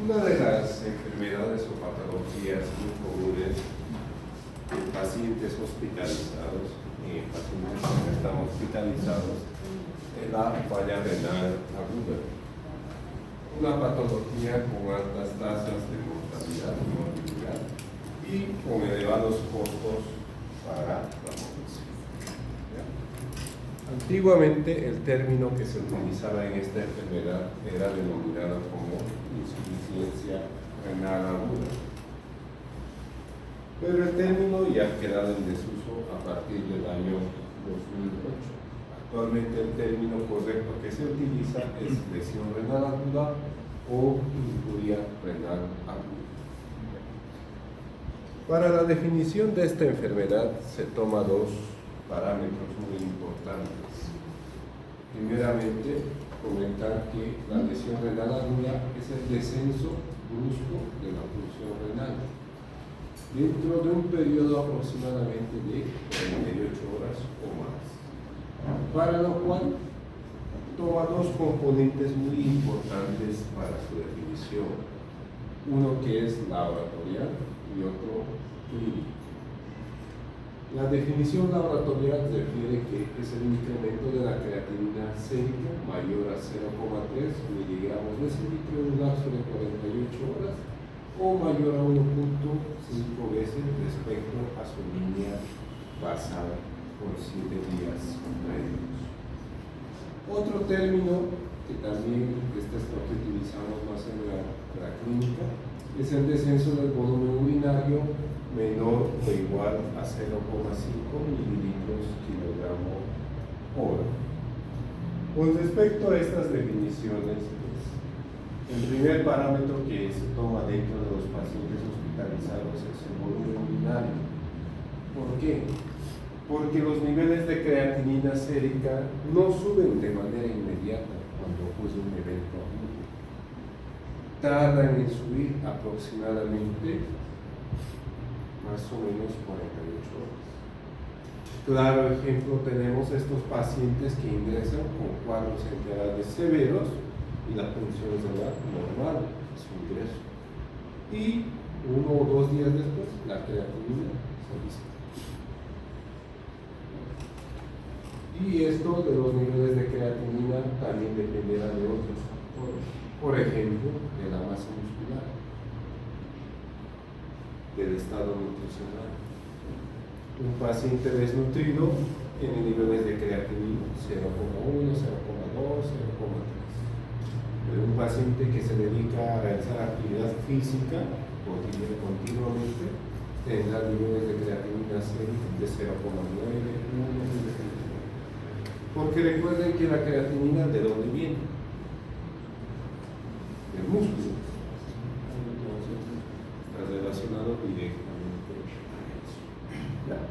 Una de las enfermedades o patologías muy comunes en pacientes hospitalizados y en pacientes que no están hospitalizados es la falla renal aguda. Una patología con altas tasas de mortalidad y morbilidad y con elevados costos para la población. Antiguamente el término que se utilizaba en esta enfermedad era denominado como insuficiencia renal aguda, pero el término ya ha quedado en desuso a partir del año 2008. Actualmente el término correcto que se utiliza es lesión renal aguda o injuria renal aguda. Para la definición de esta enfermedad se toma dos parámetros muy importantes. Primeramente, comentar que la lesión renal aguda es el descenso brusco de la función renal dentro de un periodo aproximadamente de 48 horas o más, para lo cual toma dos componentes muy importantes para su definición, uno que es laboratorial y otro clínico. La definición laboratorial refiere que es el incremento de la creatinina sérica mayor a 0,3 miligramos decilitro en un lapso de 48 horas o mayor a 1.5 veces respecto a su línea basal por 7 días medios. Otro término que también es lo que utilizamos más en la clínica es el descenso del volumen urinario menor o igual a 0,5 mililitros kilogramo hora. Con respecto a estas definiciones, el primer parámetro que se toma dentro de los pacientes hospitalizados es el volumen urinario. ¿Por qué? Porque los niveles de creatinina sérica no suben de manera inmediata cuando ocurre un evento agudo. Tardan en subir aproximadamente más o menos 48 horas. Claro ejemplo tenemos estos pacientes que ingresan con cuadros enterales severos y la función renal normal es su ingreso. Y 1 o 2 días después la creatinina se dispara. Y esto de los niveles de creatinina también dependerá de otros factores, por ejemplo, de la masa muscular, del estado nutricional. Un paciente desnutrido tiene niveles de creatinina 0,1, 0,2, 0,3. Pero un paciente que se dedica a realizar actividad física continuamente tendrá niveles de creatinina de 0,9, 1, porque recuerden que la creatinina, ¿de dónde viene? Del músculo. Entonces, está relacionado directamente a eso. ¿Ya?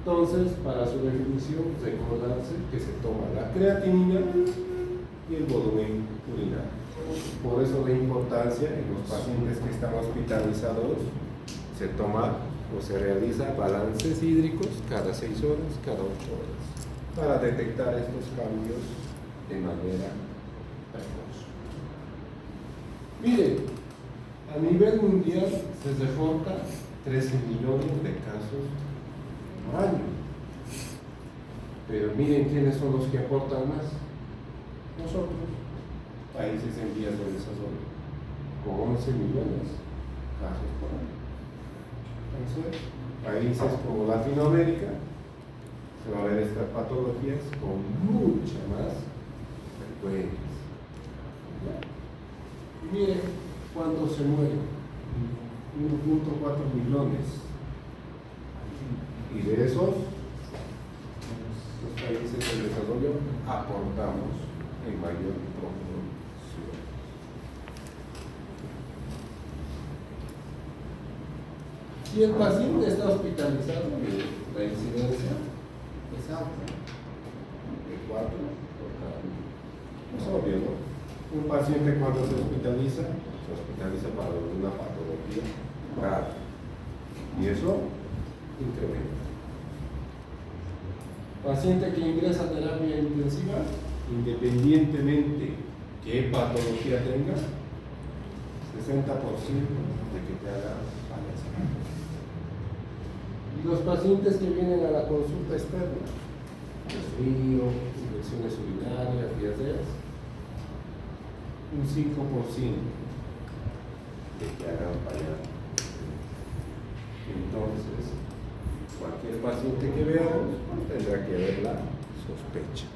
Entonces, para su definición, recordarse que se toma la creatinina y el volumen urinario. Por eso la importancia en los pacientes que están hospitalizados, se toma o se realiza balances hídricos cada 6 horas, cada 8 horas, para detectar estos cambios de manera precoz. Mire, a nivel mundial se reporta 13 millones de casos por año. Pero miren quiénes son los que aportan más. Nosotros, países en vías de desarrollo, con 11 millones de casos por año. Entonces, países como Latinoamérica, se va a ver estas patologías con mucha más frecuencia. Y miren cuántos se mueren: 1.4 millones. Y de esos, los países en desarrollo aportamos en mayor proporción. Si el paciente está hospitalizado, la incidencia es alta, de 4 por cada 1. Es obvio, ¿no? Un paciente cuando se hospitaliza para una patología grave. Y eso incrementa. Paciente que ingresa a terapia intensiva, independientemente qué patología tenga, 60% de que te haga fallecer. Y los pacientes que vienen a la consulta externa, resfrío, infecciones urinarias, diarreas, un 5% de que hagan fallar. Entonces, cualquier paciente que veamos tendrá que haber la sospecha.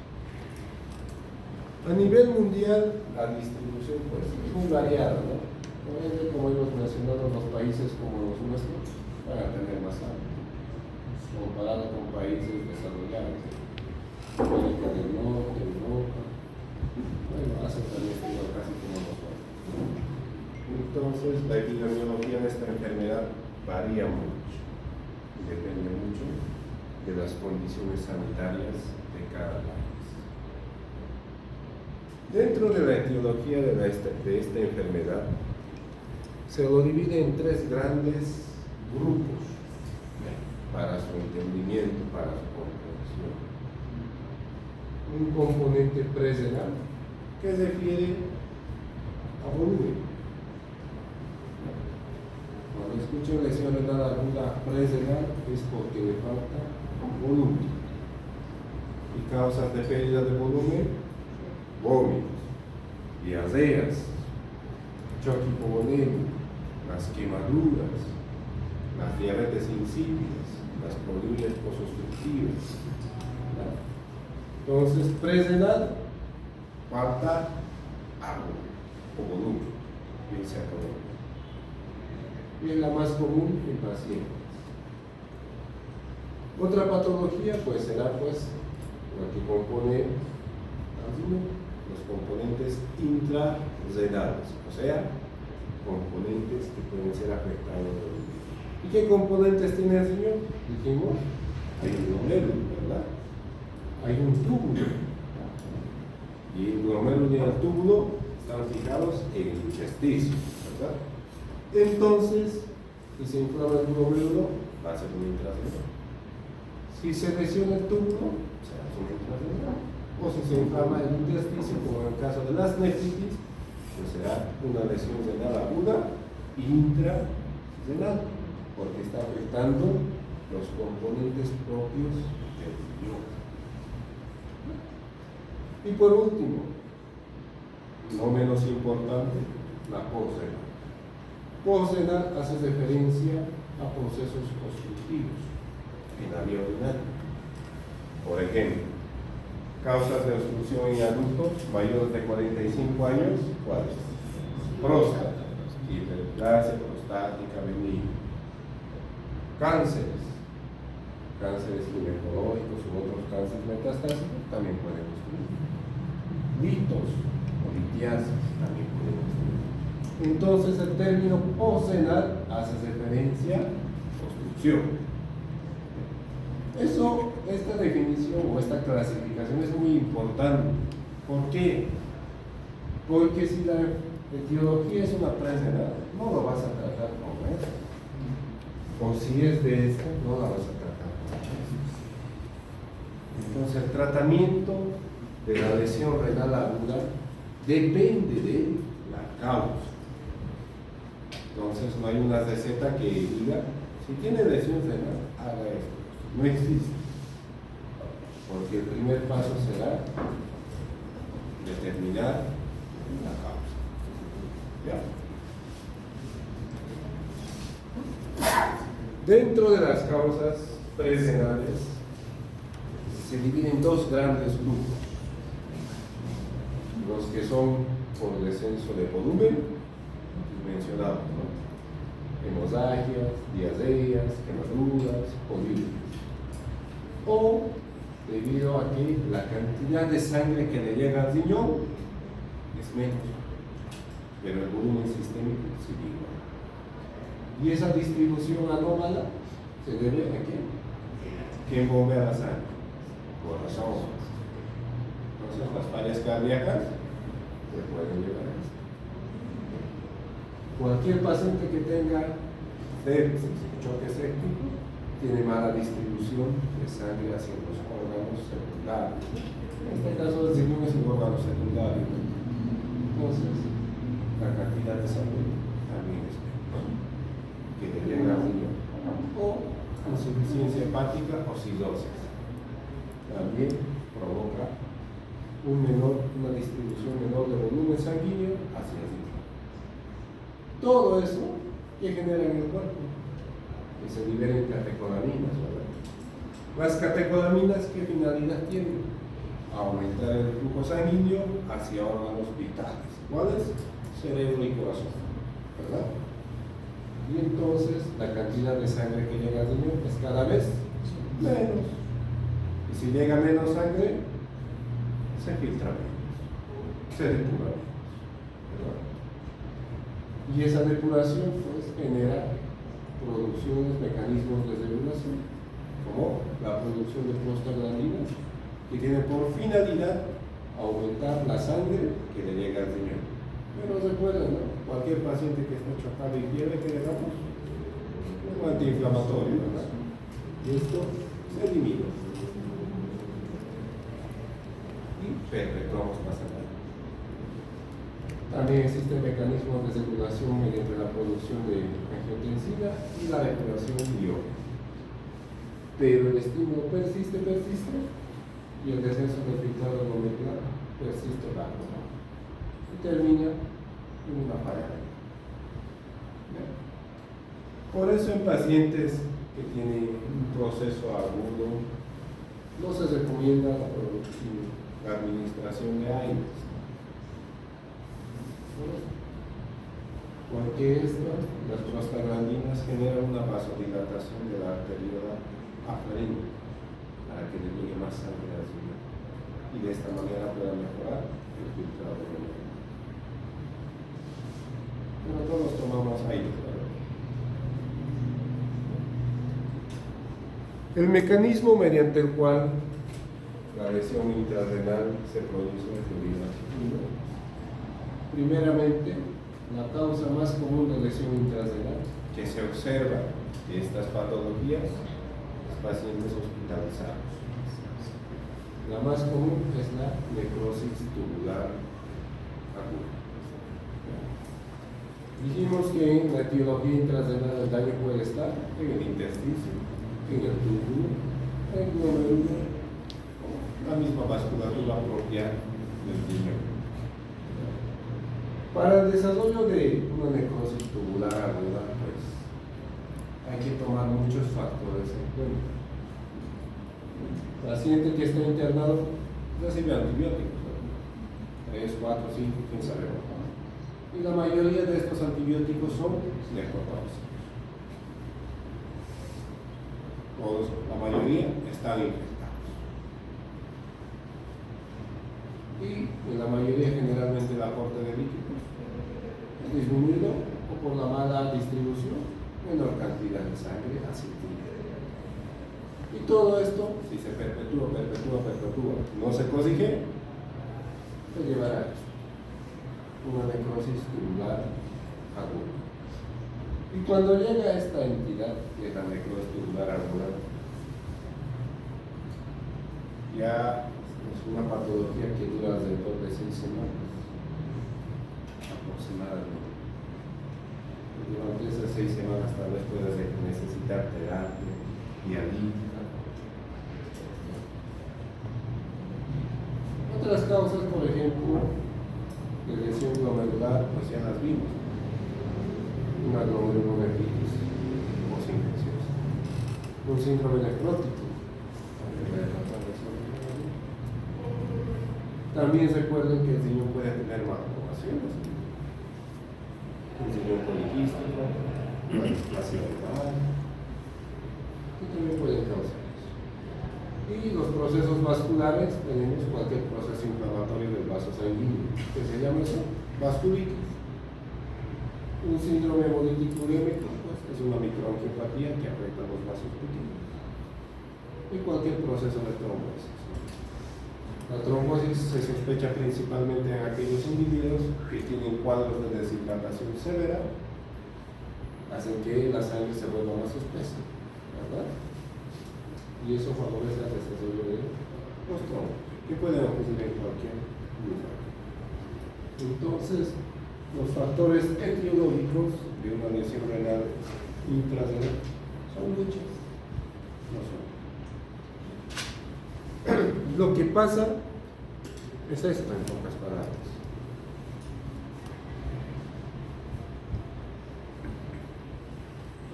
A nivel mundial, la distribución pues, es muy variada, ¿no? Obviamente, como hemos mencionado, los países como los nuestros van a tener más hábitos, comparado con países desarrollados, América del Norte, Europa, bueno, Asia también está casi como nosotros. Entonces, la epidemiología de esta enfermedad varía mucho, depende mucho de las condiciones sanitarias de cada país. Dentro de la etiología de esta enfermedad, se lo divide en tres grandes grupos para su entendimiento, para su comprensión. Un componente presrenal que se refiere a volumen. Cuando escucho lesión renal aguda presrenal es porque le falta volumen. Y causas de pérdida de volumen: vómitos, diarreas, choque hipovolémico, las quemaduras, las diabetes insípidas, las poliurias posobstructivas. Entonces, presrenal, falta agua o volumen, bien se acabó. Y es la más común en pacientes. Otra patología pues será pues la que compone los componentes intrarrenales, o sea, componentes que pueden ser afectados. ¿Y qué componentes tiene el riñón? Dijimos, hay un glomérulo, ¿verdad? Hay un túbulo. Y el glomérulo y el túbulo están fijados en el intersticio, ¿verdad? Entonces, si se inflama el glomérulo, va a ser un intrarrenal. Si se lesiona el túbulo, será un intrarrenal. O si se inflama el intersticio, como en el caso de las nefritis, pues será una lesión renal aguda intrarrenal, porque está afectando los componentes propios del riñón. Y por último, no menos importante, la posrenal. Posrenal hace referencia a procesos obstructivos en la vía urinaria. Por ejemplo, causas de obstrucción en adultos mayores de 45 años, ¿cuáles? Próstata, hiperplasia prostática benigna. Cánceres, cánceres ginecológicos u otros cánceres metastásicos también pueden obstruir. Litos o litiasis también pueden obstruir. Entonces el término posrenal hace referencia a obstrucción. Esta definición o esta clasificación es muy importante. ¿Por qué? Porque si la etiología es una presrenal, no lo vas a tratar con eso. O si es de esta, no la vas a tratar con eso. Entonces el tratamiento de la lesión renal aguda depende de la causa. Entonces no hay una receta que diga, si tiene lesión renal, haga esto. No existe, porque el primer paso será determinar la causa. ¿Ya? Dentro de las causas presrenales se dividen dos grandes grupos: los que son por descenso de volumen, mencionados, ¿no? Hemorragias, diarreas, quemaduras, poliurias. O debido a que la cantidad de sangre que le llega al riñón es menos, pero el volumen sistémico sigue igual. Y esa distribución anómala se debe a quién? ¿Quién bombea la sangre? Corazón. Entonces las fallas cardíacas se pueden llevar a esto. Cualquier paciente que tenga choque séptico tiene mala distribución de sangre hacia los órganos secundarios. En este caso el riñón es un órgano secundario. Entonces, la cantidad de sangre insuficiencia hepática o cirrosis. También provoca una distribución menor de volumen sanguíneo hacia el riñón. Todo eso que genera en el cuerpo, que se liberen catecolaminas, ¿verdad? Las catecolaminas, ¿qué finalidad tienen? Aumentar el flujo sanguíneo hacia órganos vitales. ¿Cuáles? Cerebro y corazón, ¿verdad? Y entonces la cantidad de sangre que llega al riñón es cada vez menos. Y si llega menos sangre, se filtra menos, se depura menos, ¿verdad? Y esa depuración pues genera producciones, mecanismos de regulación, como la producción de prostaglandinas, que tiene por finalidad aumentar la sangre que le llega al riñón. Pero recuerden, ¿no? Cualquier paciente que está chocado y fiebre, que le damos un antiinflamatorio, ¿verdad? Y esto se elimina. Y perpetuamos más allá. También existen mecanismos de regulación mediante la producción de angiotensina y la depuración biológica. Pero el estímulo persiste, y el descenso del filtrado glomerular persiste bajo. Y termina en una falla. Por eso en pacientes que tienen un proceso agudo no se recomienda la administración de AINES, porque las prostaglandinas generan una vasodilatación de la arteriola aferente para que le llegue más sangre al riñón y de esta manera pueda mejorar el filtrado glomerular. Pero todos tomamos AINES, ¿verdad? El mecanismo mediante el cual la lesión intrarrenal se produce en fluido. Primeramente, la causa más común de lesión intrarrenal que se observa de estas patologías es pacientes hospitalizados. La más común es la necrosis tubular aguda. Dijimos que en la etiología intrarrenal el daño puede estar en el intersticio, en el túbulo, en el glomérulo, la misma vasculatura propia del riñón. Para el desarrollo de una necrosis tubular aguda, pues hay que tomar muchos factores en cuenta. El paciente que está internado recibe antibióticos, 3, 4, 5, quién sabe. Y la mayoría de estos antibióticos son nefrotóxicos. Todos, la mayoría están infectados. Y en la mayoría generalmente el aporte de líquidos es disminuido o por la mala distribución, menor cantidad de sangre hacia el riñón. Y todo esto, si se perpetúa, no se corrige, pues llevará a una necrosis tubular aguda. Y cuando llega a esta entidad, que es la necrosis tubular aguda, ya es una patología que dura alrededor de 6 semanas, aproximadamente. Y durante esas 6 semanas tal vez puedas necesitar terapia dialítica. Otras causas, por ejemplo, de lesión glomerular, pues ya las vimos. Una glomerulonefritis postinfecciosa, un síndrome nefrótico. También recuerden que el riñón puede tener malformaciones, un riñón poliquístico, una displasia renal, que también pueden causar eso. Y los procesos vasculares, tenemos cualquier proceso inflamatorio del vaso sanguíneo, que se llama eso, vasculitis. Un síndrome hemolítico urémico, pues, es una microangiopatía que afecta a los vasos pequeños. Y cualquier proceso de trombosis. La trombosis se sospecha principalmente en aquellos individuos que tienen cuadros de deshidratación severa, hacen que la sangre se vuelva más espesa, ¿verdad? Y eso favorece el desarrollo de los trombos, que pueden ocurrir en cualquier lugar. Entonces, los factores etiológicos de una lesión renal intrarrenal son muchos. pasa es esto en pocas palabras.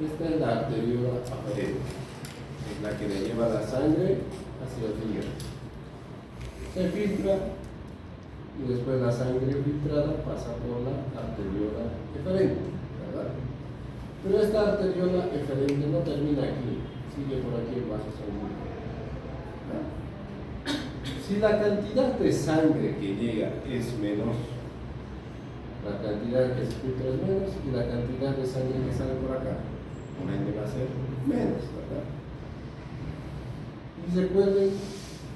Esta es la arteriola aferente, es la que le lleva la sangre hacia el hígado. Se filtra y después la sangre filtrada pasa por la arteriola eferente, ¿verdad? Pero esta arteriola eferente no termina aquí, sigue por aquí el vaso sanguíneo. Si la cantidad de sangre que llega es menos, la cantidad que se filtra es menos y la cantidad de sangre que sale por acá, por ende va a ser menos, ¿verdad? Y recuerden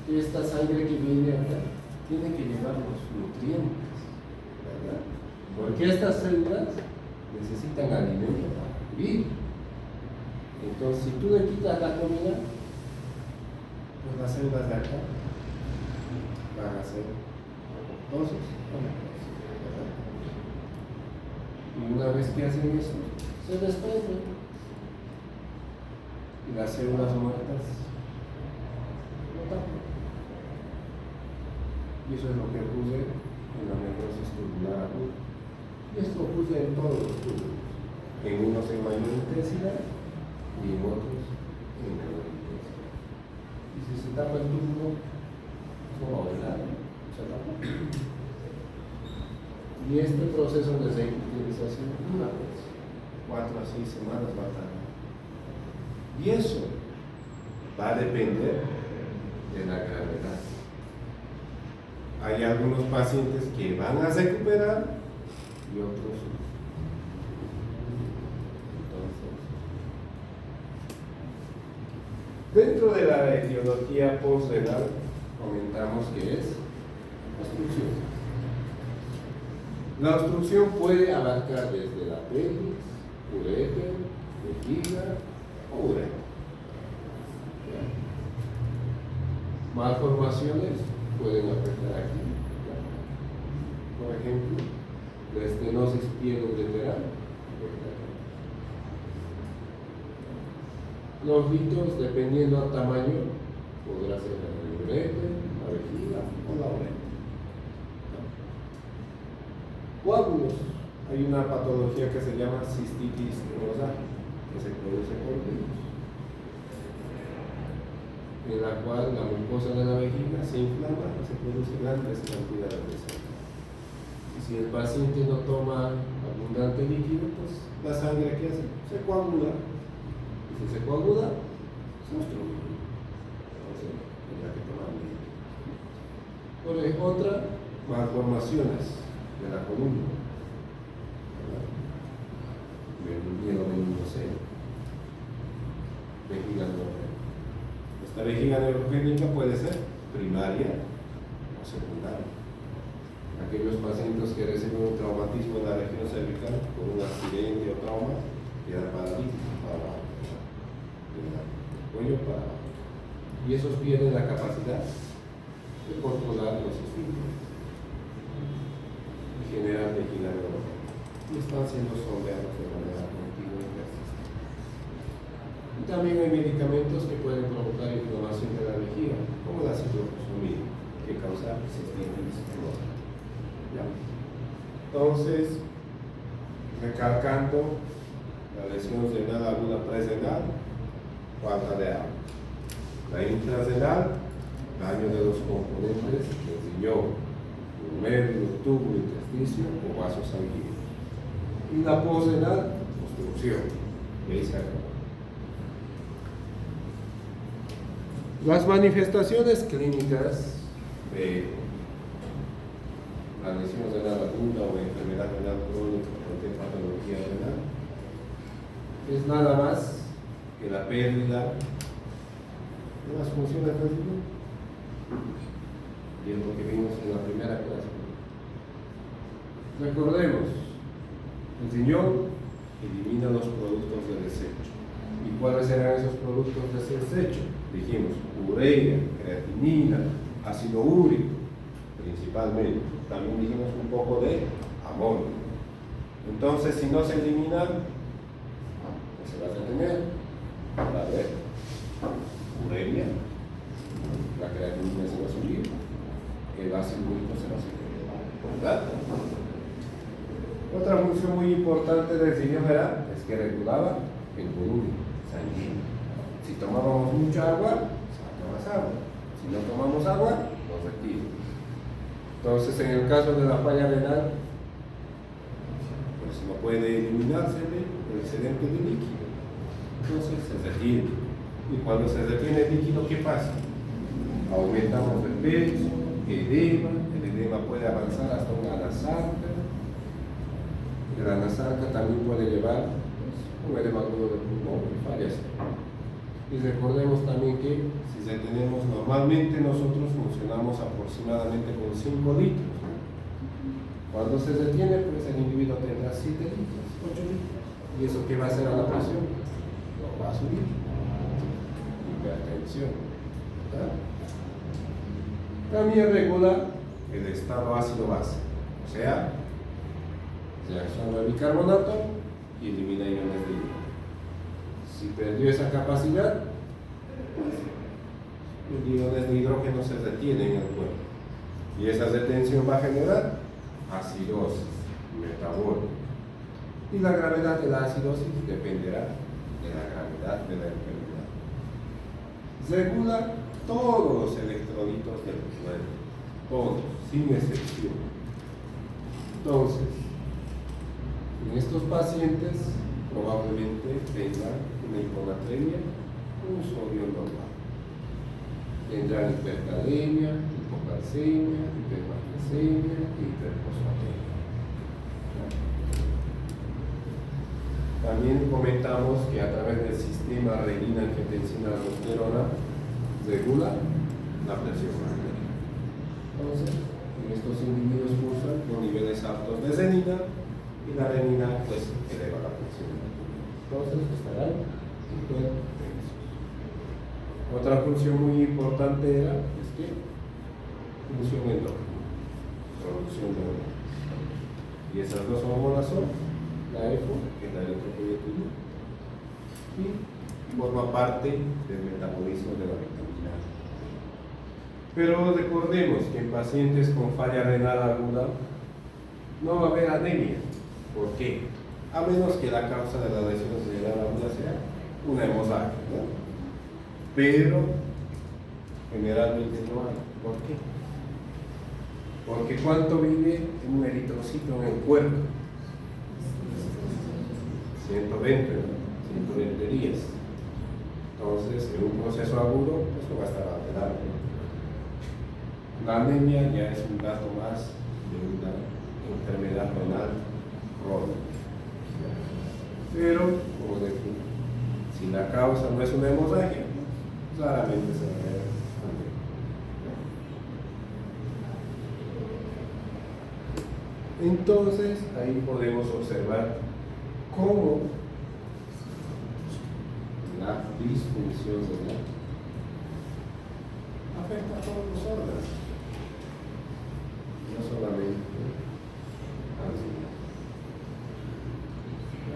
que esta sangre que viene acá tiene que llevar los nutrientes, ¿verdad? Porque estas células necesitan alimento para vivir. Entonces, si tú le quitas la comida, pues las células de acá van a ser apoptosis, ¿verdad? Y una vez que hacen eso, se desprenden y las células muertas no tapan. Y eso es lo que ocurre en la necrosis tubular aguda. Y esto ocurre en todos los túbulos, en unos en mayor intensidad y en otros en menor intensidad. Y si se tapa el túbulo, no va a haber nada, se tapa. Y este proceso de reutilización dura 4 a 6 semanas va a tardar. Y eso va a depender de la gravedad. Hay algunos pacientes que van a recuperar y otros no. Entonces, dentro de la etiología postrenal comentamos que es obstrucción. La obstrucción puede abarcar desde la pelvis, uréter, vejiga o uretra. Malformaciones pueden afectar aquí. Por ejemplo, la estenosis pielo-ureteral. Los ritos, dependiendo del tamaño, podrá ser el ureter, la vejiga o la uretra. Coágulos. Hay una patología que se llama cistitis nodosa, que se produce por virus, en la cual la mucosa de la vejiga se inflama y se produce grandes cantidades de sangre. Y si el paciente no toma abundante líquido, pues la sangre que hace se coagula. Y si se coagula, se obstruye. Entonces, tendrá que tomar líquido. Por ejemplo, otra, malformaciones de la columna. Miedo meningocele. Vejiga neurogénica. Esta vejiga neurogénica puede ser primaria o secundaria. Aquellos pacientes que reciben un traumatismo en la región cervical por un accidente o trauma quedan paralíticos para abajo, del cuello para abajo. Y esos pierden la capacidad de controlar los esfínteres y generar vejiga neurogénica. Y están siendo sondeados de manera continua y persistente. Y también hay medicamentos que pueden provocar inflamación de la vejiga, como la ciprofosfamida, que causa cistitis nodosa. Entonces, recalcando, la lesión renal aguda presrenal, falta de agua. La intrarrenal, daño de los componentes del riñón, glomérulo, tubo, intersticio o vasos sanguíneos. Y la postrenal, obstrucción. Y ahí se acabó. Las manifestaciones clínicas de la lesión renal aguda o enfermedad renal crónica o cualquier patología renal es nada más que la pérdida de las funciones del riñón. Y es lo que vimos en la primera clase. Recordemos, el riñón elimina los productos de desecho. ¿Y cuáles serán esos productos de desecho? Dijimos, urea, creatinina, ácido úrico, principalmente. También dijimos un poco de amonio. Entonces, si no se eliminan, ¿qué se va a tener? A ver, uremia, la creatinina se va a subir, el ácido úrico se va a subir, ¿verdad? Otra función muy importante del riñón era es que regulaba el volumen sanguíneo. Si tomábamos mucha agua, saca más agua. Si no tomamos agua, nos retira. Entonces, en el caso de la falla renal, pues no puede eliminarse el excedente de líquido. Entonces se retiene. Y cuando se retiene el líquido, ¿qué pasa? Aumentamos el peso, edema, el edema puede avanzar hasta una anasarca. La anasarca también puede llevar un edema agudo del pulmón y fallece. Y recordemos también que si retenemos, normalmente nosotros funcionamos aproximadamente con 5 litros. Cuando se retiene, pues el individuo tendrá 7 litros, 8 litros. ¿Y eso qué va a hacer a la presión? Lo va a subir. Hipertensión. ¿Verdad? También regula el estado ácido-base. O sea, reacciona al bicarbonato y elimina iones de hidrógeno. Si perdió esa capacidad, los iones de hidrógeno se retienen en el cuerpo. Y esa retención va a generar acidosis metabólica. Y la gravedad de la acidosis dependerá de la gravedad de la enfermedad. Regula todos los electrolitos del cuerpo, todos, sin excepción. Entonces, en estos pacientes probablemente tengan una hiponatremia, un sodio normal. Tendrán hipercalemia, hipocalcemia, hipermagnesemia y hiperfosfatemia. También comentamos que a través del sistema renina-angiotensina-aldosterona regula la presión arterial. Entonces, en estos individuos cursan con niveles altos de renina y la renina pues eleva la presión arterial. Entonces estarán hipertensos. Otra función muy importante era función endócrina, producción de hormonas. Y esas dos hormonas son la EPO, que es la eritropoyetina, y forma parte del metabolismo de la vitamina A. Pero recordemos que en pacientes con falla renal aguda no va a haber anemia. ¿Por qué? A menos que la causa de la lesión renal aguda sea una hemorragia, ¿no? Pero generalmente no hay. ¿Por qué? Porque ¿cuánto vive un eritrocito en el cuerpo? 120, ¿no? 120 días. Entonces, en un proceso agudo, esto va a estar alterado. La anemia ya es un dato más de una enfermedad renal crónica. Pero, como decir, si la causa no es una hemorragia, claramente se va a ver anemia. Entonces, ahí podemos observar cómo la disfunción renal afecta a todos los órganos, no solamente al riñón,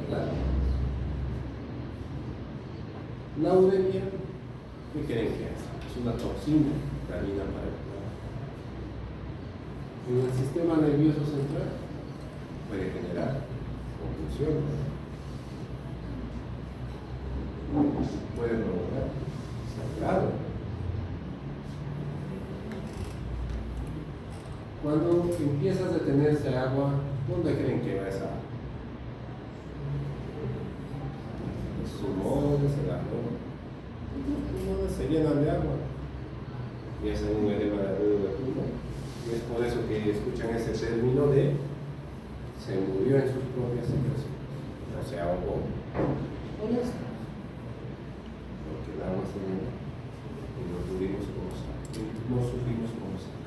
¿verdad? La uremia, ¿qué creen que es? Es una toxina dañina para el cuerpo. En el sistema nervioso central puede generar confusiones, puede provocar sangrado. Cuando empieza a detenerse agua, ¿dónde creen que va esa agua? Los pulmones, el abdomen. Los pulmones se llenan de agua y hacen un edema de pulmón. Y es por eso que escuchan ese término de se murió en sus propias secreciones, o se ahogó. Por eso, porque el agua se llena y no supimos cómo sacar.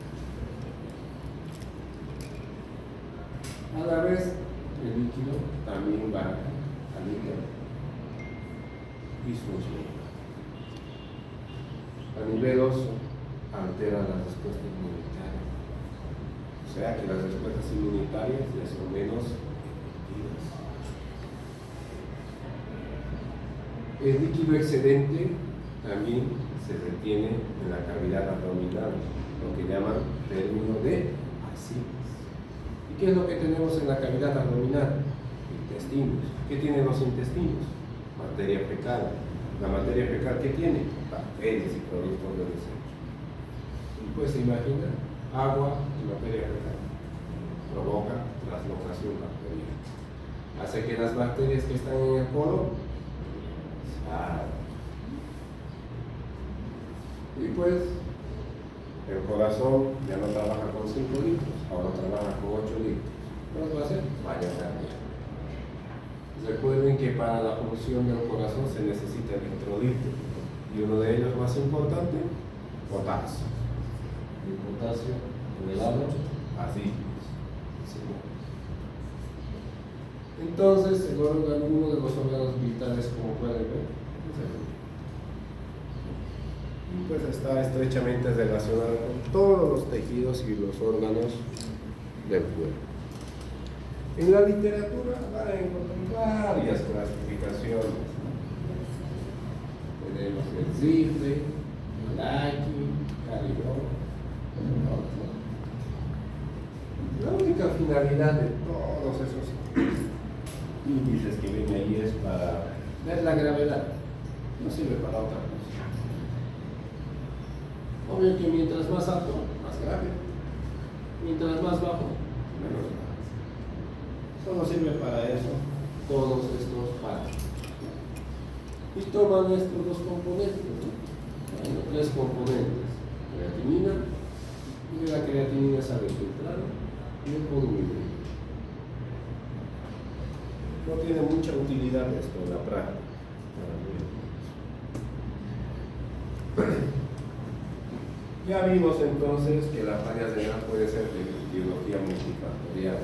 A la vez, el líquido también va al hígado disfuncional. A nivel óseo, altera las respuestas inmunitarias. O sea que las respuestas inmunitarias ya son menos efectivas. El líquido excedente también se retiene en la cavidad abdominal, lo que llaman término de acides. ¿Y qué es lo que tenemos en la cavidad abdominal? Intestinos. ¿Qué tienen los intestinos? Materia fecal. La materia fecal, ¿qué tiene? Bacterias y productos del desecho. Y pues se imagina, agua y materia fecal provoca translocación bacteriana. Hace que las bacterias que están en el colon salgan. Y pues el corazón ya no trabaja con 5 litros, ahora trabaja con 8 litros. ¿Qué va a hacer? Falla cardíaca. Recuerden que para la función del corazón se necesita electrolitos y uno de ellos más importante, potasio. El potasio en el agua, así. Entonces, alguno de los órganos vitales, como pueden ver, y pues está estrechamente relacionado con todos los tejidos y los órganos del cuerpo. En la literatura van a encontrar varias clasificaciones. Tenemos el Zipfe, el Aki, Calibrón. La única finalidad de todos esos índices que ven ahí es para ver la gravedad, no sirve para otra cosa. Obvio que mientras más alto, más grave, mientras más bajo, menos grave. Solo sirve para eso todos estos parámetros. Y toman estos dos componentes, ¿no? Bueno, 3 componentes: creatinina, y de la creatinina sale filtrada y el polímero. No tiene mucha utilidad esto en la práctica. Ya vimos entonces que la falla renal puede ser de etiología multifactorial.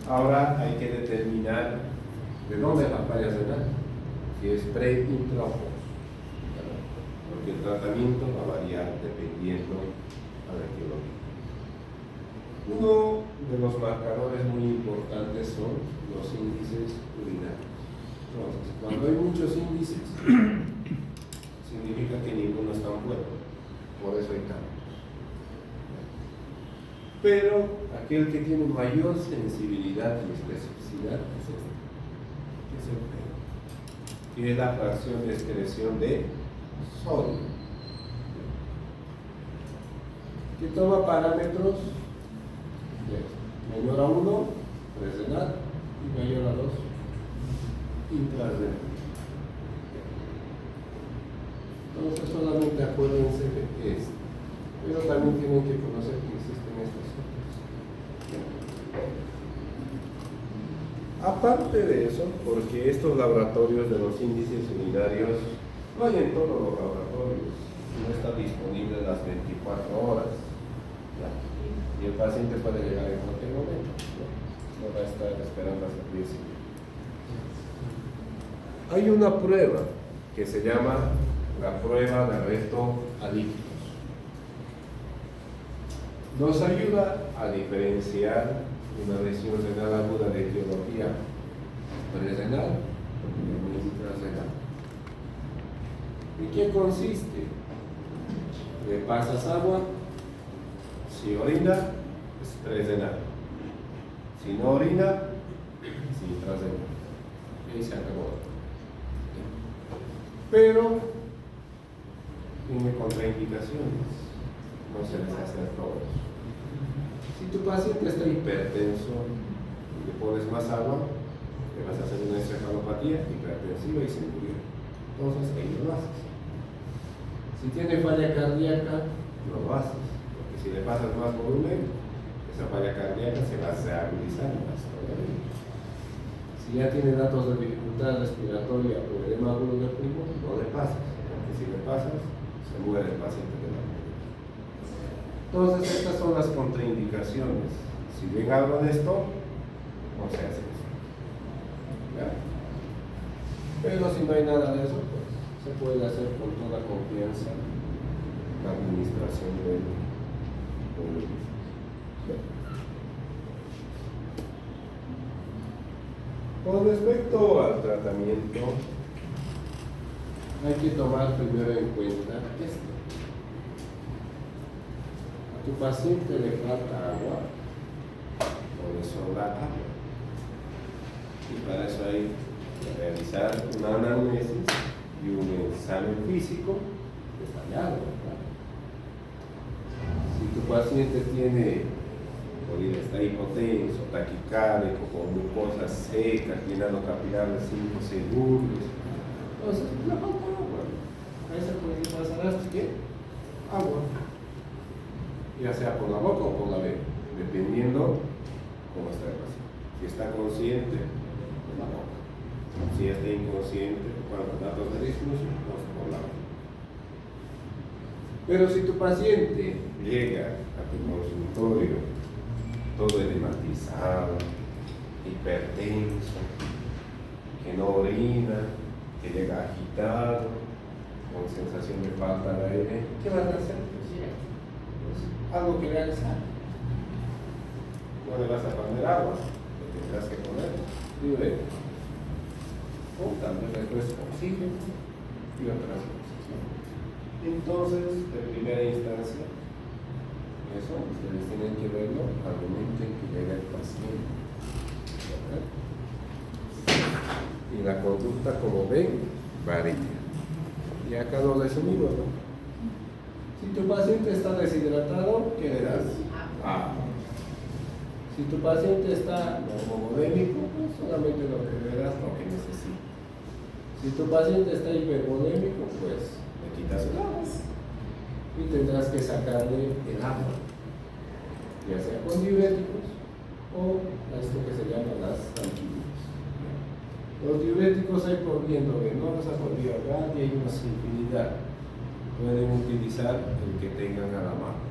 Ahora hay que determinar de dónde es la falla renal, si es pre, intra o post. Porque el tratamiento va a variar dependiendo de la etiología. Uno de los marcadores muy importantes son los índices urinarios. Entonces, cuando hay muchos índices, significa que ninguno es tan bueno. Por eso hay cambios. Pero aquel que tiene mayor sensibilidad y especificidad es este, que es el pelo, que es la fracción de excreción de sodio, que toma parámetros menor a 1, presrenal, y mayor a 2, intrarrenal. Entonces solamente acuérdense de esto, pero también tienen que conocer que existen estas otras. Aparte de eso, porque estos laboratorios de los índices urinarios no hay en todos los laboratorios, no está disponible las 24 horas. ¿Ya? Y el paciente puede llegar en cualquier momento, no va a estar esperando hasta el día siguiente. Hay una prueba que se llama la prueba de reto a líquidos. Nos ayuda a diferenciar una lesión renal aguda de etiología prerenal y intrarrenal. ¿En qué consiste? Le pasas agua, si orina, es prerenal. Si no orina, es intrarrenal. Y ahí se acabó. Pero tiene contraindicaciones, no se les hace a todos. Si tu paciente está hipertenso y le pones más agua, le vas a hacer una encefalopatía hipertensiva y se murió. Entonces ahí no lo haces. Si tiene falla cardíaca, no lo haces, porque si le pasas más volumen, esa falla cardíaca se va a reagudizar más todavía. Si ya tiene datos de dificultad respiratoria o edema agudo del pulmón, no le pasas, porque si le pasas, se muere el paciente de la muerte. Entonces, estas son las contraindicaciones. Si ven algo de esto, no se hace eso. ¿Ya? Pero si no hay nada de eso, pues se puede hacer con toda confianza la administración del pulmón. Con respecto al tratamiento, hay que tomar primero en cuenta esto. A tu paciente le falta agua o le sobra agua. Y para eso hay que realizar una anamnesis y un examen físico detallado, ¿verdad? Si tu paciente está hipotenso, taquicárdico, con mucosa seca, llenado capilar de 5 segundos, entonces le falta agua. A esa puede pasar ¿qué? Agua. Ya sea por la boca o por la vena, dependiendo cómo está el paciente. Si está consciente, por la boca. Si está inconsciente, cuando datos de discusión, pues por la vena. Pero si tu paciente llega a tu consultorio todo edematizado, hipertenso, que no orina, que llega agitado, con sensación de falta de aire, ¿qué vas a hacer? Pues algo que le haga sal. No le vas a poner agua, le tendrás que poner diurético. O también después oxígeno y otras cosas, ¿no? Entonces, de primera instancia, eso ustedes tienen que verlo al momento en que llega el paciente, ¿verdad? Y la conducta, como ven, varía. Y acá lo resumimos, ¿no? Si tu paciente está deshidratado, ¿qué le das? Agua. Si tu paciente está normovolémico, pues solamente lo que le das lo que necesita. Si tu paciente está hipervolémico, pues le quitas el agua y tendrás que sacarle el agua, ya sea con diuréticos o esto que se llama las antídotos. Los diuréticos hay por vía endovenosa, por vía oral, y hay una infinidad. Pueden utilizar el que tengan a la mano.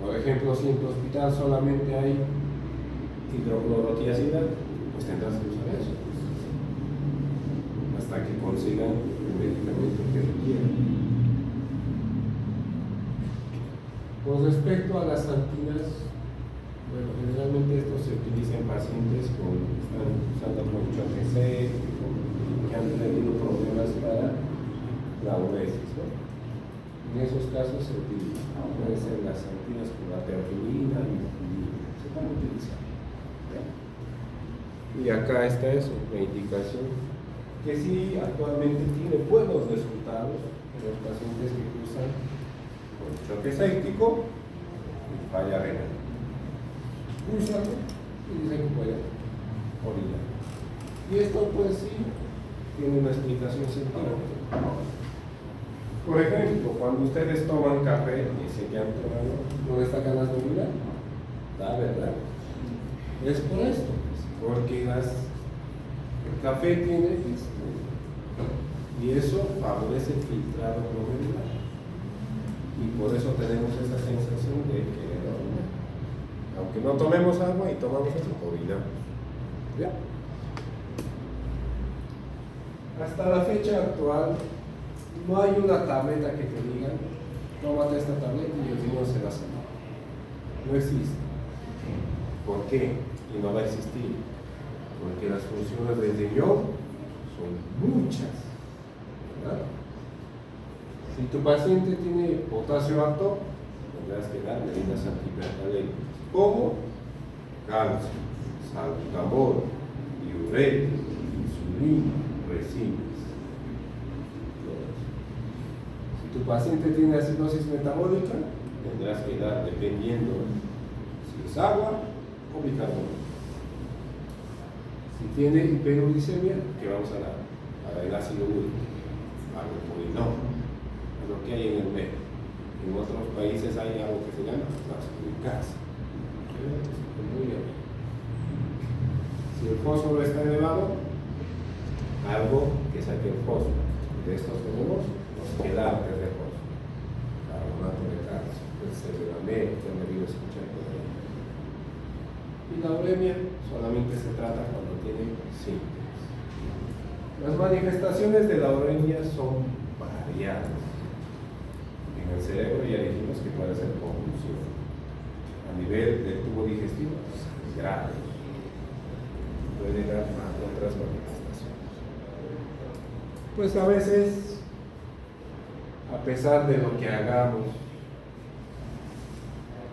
Por ejemplo, si en tu hospital solamente hay hidroclorotiazida, pues tendrás que usar eso hasta que consigan el medicamento que requieran. Con respecto a las antinas, bueno, generalmente esto se utiliza en pacientes que están usando con choque séptico, que han tenido problemas para la uresis, ¿no? En esos casos se utiliza. Pueden ser las antinas con la teofilina y se pueden utilizar. ¿Ya? Y acá está eso, la indicación, que sí actualmente tiene buenos resultados en los pacientes que usan con choque séptico y falla renal. Úsalo y dicen que puede orinar. Y esto pues sí tiene una explicación científica. Por ejemplo, cuando ustedes toman café y dicen que han tomado, ¿no les sacan las de orinar? La verdad. Es por esto, porque el café tiene esto, y eso favorece el filtrado glomerular. Y por eso tenemos esa sensación de querer orinar. Aunque no tomemos agua y tomamos eso, orinamos. ¿Ya? Hasta la fecha actual, no hay una tableta que te diga, tómate esta tableta y el riñón se va a sanar. No existe. ¿Por qué? Y no va a existir. Porque las funciones del riñón son muchas, ¿verdad? Si tu paciente tiene potasio alto, tendrás que dar medidas antihipercalémicas, como calcio, salbutamol, diurético, insulina, resinas. Si tu paciente tiene acidosis metabólica, tendrás que dar, dependiendo si es agua o bicarbonato. Si tiene hiperuricemia, ¿qué vamos a dar? Para el ácido úrico, aldopurinol, es lo que hay en el medio. En otros países hay algo que se llama vasculicasa. Muy bien. Si el fósforo está elevado, algo que saque el fósforo. De estos tenemos los quelates de fósforo, carbonato de calcio, el cerebramento, que han debido escuchar por ahí. Y la uremia solamente se trata cuando tiene síntomas. Las manifestaciones de la uremia son variadas. En el cerebro ya dijimos que puede ser convulsión. A nivel del tubo digestivo, graves. Puede dar a otras manifestaciones. pues a veces, a pesar de lo que hagamos,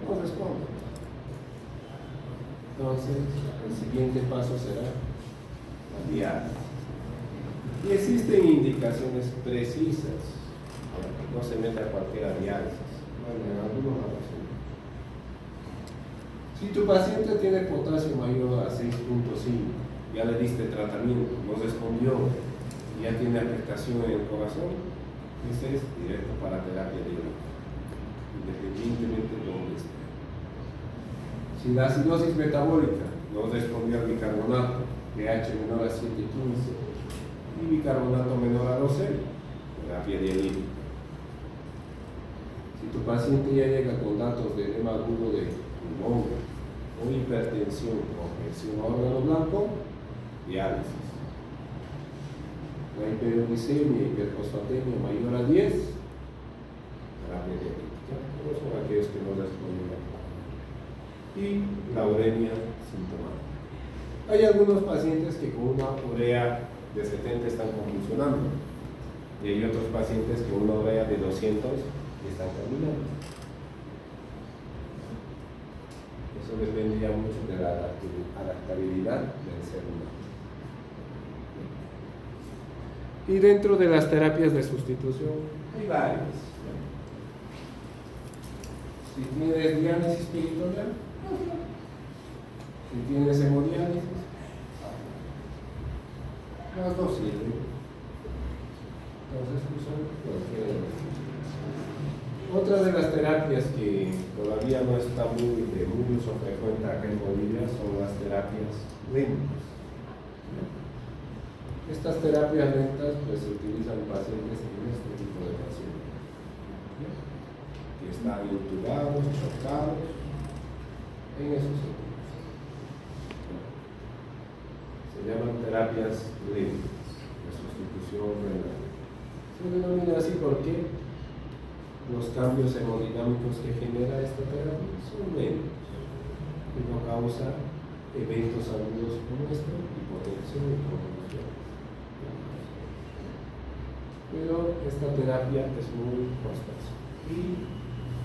no responde. Entonces, el siguiente paso será la diálisis. Y existen indicaciones precisas, no se mete a cualquier diálisis. Bueno, en algunos casos. Si tu paciente tiene potasio mayor a 6.5, ya le diste tratamiento, no respondió, y ya tiene afectación en el corazón, ese es directo para terapia diurética, independientemente de dónde esté. Si la acidosis metabólica no respondió al bicarbonato, pH menor a 7.15 y bicarbonato menor a 12, terapia dialítica. Si tu paciente ya llega con datos de edema agudo de pulmón o hipertensión o presión a órgano blanco, diálisis. La hiperuricemia y hiperfosfatemia mayor a 10, terapia dialítica. Todos son aquellos que no responden. Y la uremia sintomática. Hay algunos pacientes que con una urea de 70 están convulsionando y hay otros pacientes que con una urea de 200 están caminando. Eso dependía mucho de la adaptabilidad del ser humano. Y dentro de las terapias de sustitución hay varias. Si tienes diálisis peritoneal, si tienes hemodiálisis, las dos sirven. Entonces usan cualquiera de las dos. Otra de las terapias que todavía no está muy uso frecuente acá en Bolivia son las terapias lentas. Estas terapias lentas pues se utilizan en pacientes en este tipo de pacientes que están intubados, chocados, en esos sentidos. Se llaman terapias lentas de sustitución renal. Se denomina así porque los cambios hemodinámicos que genera esta terapia son lentos y no causa eventos agudos como esto, hipotensión y convulsión. Pero esta terapia es muy costosa y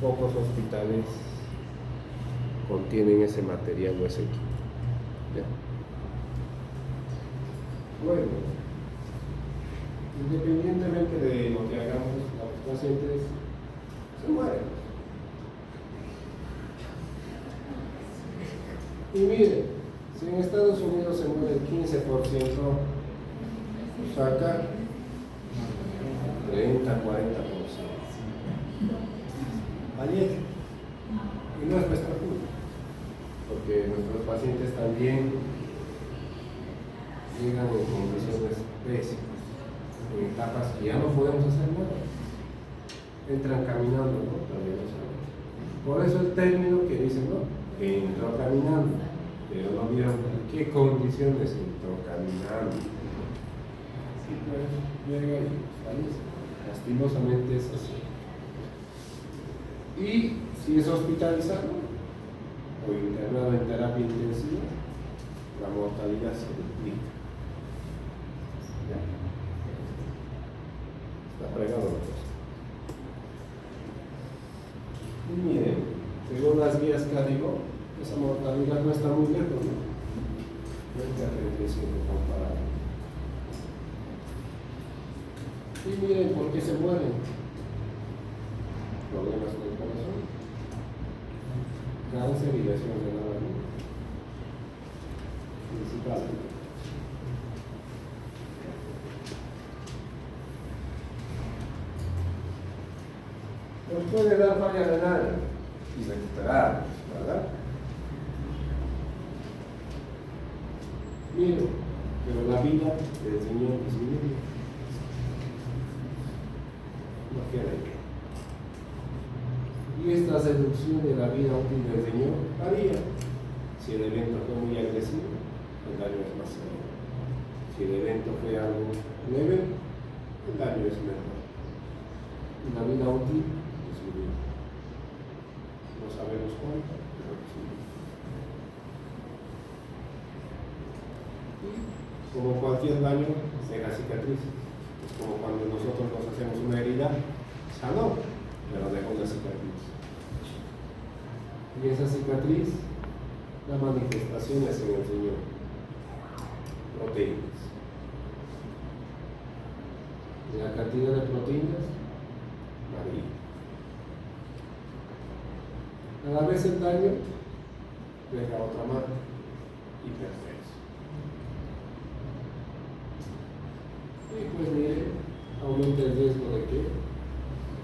pocos hospitales contienen ese material o ese equipo. ¿Ya? Bueno, independientemente de lo que hagamos, los pacientes se mueren. Y miren, si en Estados Unidos se muere el 15%, pues acá 30, 40%. Ayer. Y no es nuestra culpa, porque nuestros pacientes también llegan en condiciones pésimas, en etapas que ya no podemos hacer nada. Entran caminando, ¿no? También lo sabemos. Por eso el término que dicen, ¿no? Que entró caminando, pero no vieron en qué condiciones entró caminando. Así pues, llega y fallece. Lastimosamente es así. Y si es hospitalizado o internado en terapia intensiva, la mortalidad se duplica. ¿Ya? Está fregado la cosa. Y miren, según las guías Código, esa mortalidad no está muy lejos, ¿no? 20 a 35 comparado. Y miren por qué se mueren. Problemas con el corazón, cáncer y lesión renal aguda, principalmente. Nos puede dar falla renal y recuperar, ¿verdad? Miren, pero la vida del Señor disminuye. No queda ahí. Y esta reducción de la vida útil del Señor varía. Si el evento fue muy agresivo, el daño es más severo. Si el evento fue algo leve, el daño es menor. Y la vida útil disminuye. No sabemos cuánto, pero disminuye. Y como cualquier daño, deja cicatrices. Es como cuando nosotros nos hacemos una herida, sanó, pero dejó una cicatriz. Y esa cicatriz, la manifestación es en el riñón. Proteínas. Y la cantidad de proteínas varía. Cada vez el daño deja otra marca, hipertenso. Y pues mire, aumenta el riesgo de que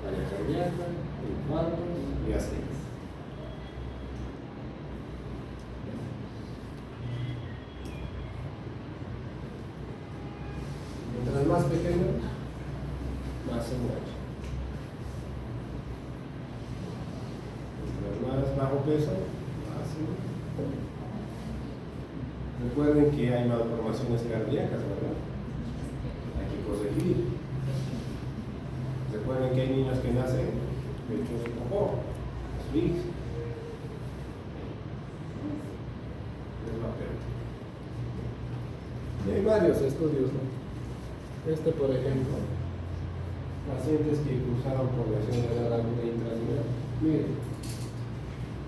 falla cardíaca, infartos y así. Mientras más pequeño, más se muere. Mientras más bajo peso, más se muere. Recuerden que hay malformaciones cardíacas, ¿verdad? Hay que corregir. Recuerden que hay niños que nacen hechos popó, asfixia. Es la pérdida. Y hay varios estudios, ¿no? Este, por ejemplo, pacientes que cruzaron por lesión renal aguda intrasrenal. Miren,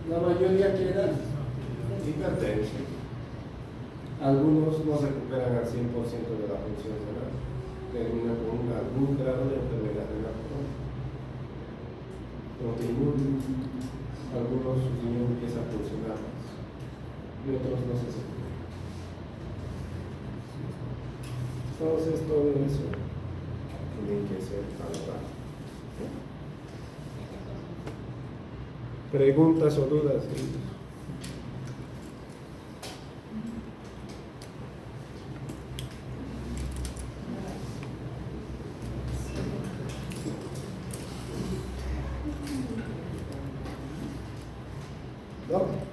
la mayoría quedan hipertensos. Algunos no recuperan al 100% de la función renal, terminan con algún grado de enfermedad renal crónica. Autoinmune, algunos su riñón empieza a funcionar más y otros no se recupera. Entonces todo eso tiene que ser valorado. ¿Preguntas o dudas? ¿No?